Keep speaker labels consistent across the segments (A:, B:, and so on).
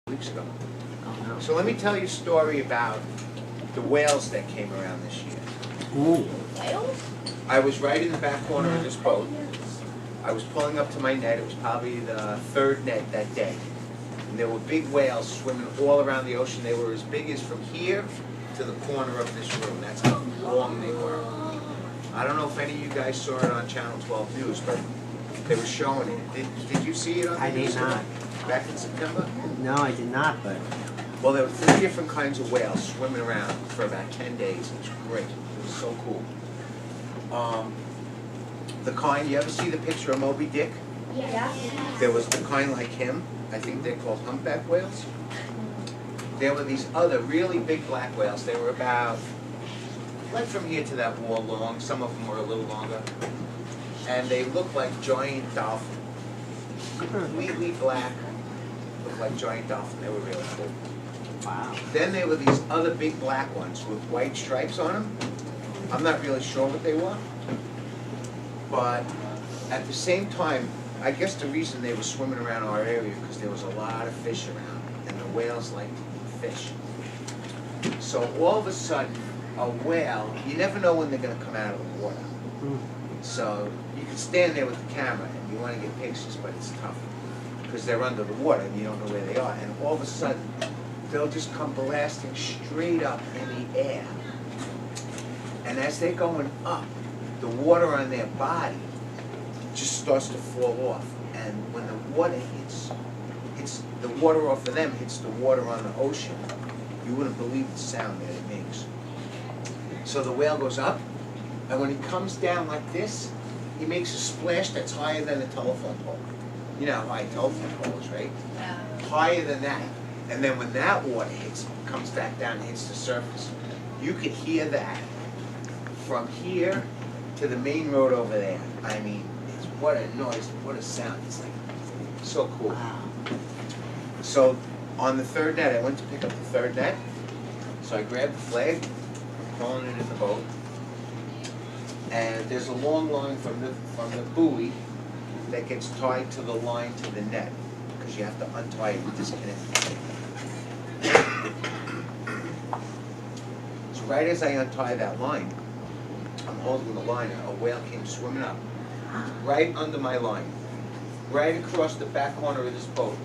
A: Weeks ago.
B: Oh, no.
A: So let me tell you a story about the whales that came around this year.
B: Ooh.
C: Whales?
A: I was right in the back corner of this boat. I was pulling up to my net. It was probably the third net that day. And there were big whales swimming all around the ocean. They were as big as from here to the corner of this room. That's how long they were. I don't know if any of you guys saw it on Channel 12 News, but they were showing it. Did you see it on the
B: I
A: news?
B: did not.
A: Back in September?
B: No, I did not, but
A: Well, there were 3 different kinds of whales swimming around for about 10 days. It was great. It was so cool. The kind, you ever see the picture of Moby Dick?
C: Yeah.
A: There was the kind like him. I think they're called humpback whales. There were these other really big black whales. They were about, like from here to that wall long. Some of them were a little longer. And they looked like giant dolphins. Completely black. Looked like giant dolphins. They were really cool.
B: wow.
A: Then there were these other big black ones with white stripes on them. I'm not really sure what they were. But at the same time, I guess the reason they were swimming around our area because there was a lot of fish around, and the whales like fish. So all of a sudden, a whale, you never know when they're going to come out of the water.
B: Mm.
A: So you can stand there with the camera and you want to get pictures, but it's tough because they're under the water and you don't know where they are. And all of a sudden, they'll just come blasting straight up in the air. And as they're going up, the water on their body just starts to fall off. And when the water hits the water off of them hits the water on the ocean, you wouldn't believe the sound that it makes. So the whale goes up, and when he comes down like this, he makes a splash that's higher than a telephone pole. You know how high a telephone pole is, right?
C: Yeah.
A: Higher than that. And then when that water comes back down and hits the surface, you could hear that from here to the main road over there. I mean, it's what a noise, what a sound. It's like so cool.
B: Wow.
A: So on the third net, I went to pick up the third net. So I grabbed the flag, I'm calling it in the boat. And there's a long line from the buoy that gets tied to the line to the net, because you have to untie it and disconnect it. So right as I untie that line, I'm holding the line, and a whale came swimming up, right under my line, right across the back corner of this boat.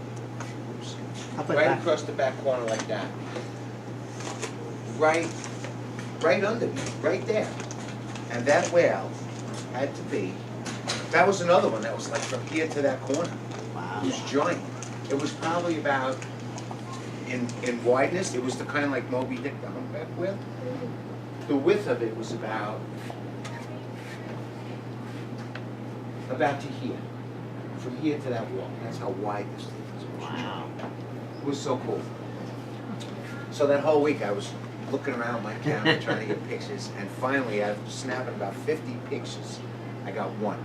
A: Oops.
B: Up at
A: Right
B: that.
A: across the back corner like that. Right under me, right there. And that whale had to be, that was another one that was like from here to that corner.
B: Wow.
A: It was giant. It was probably about, in wideness, it was the kind of like Moby Dick, the humpback whale. The width of it was about to here. From here to that wall. That's how wide this thing is. It was
B: Wow.
A: giant. It was so cool. So that whole week I was looking around my camera trying to get pictures, and finally after snapping about 50 pictures, I got one.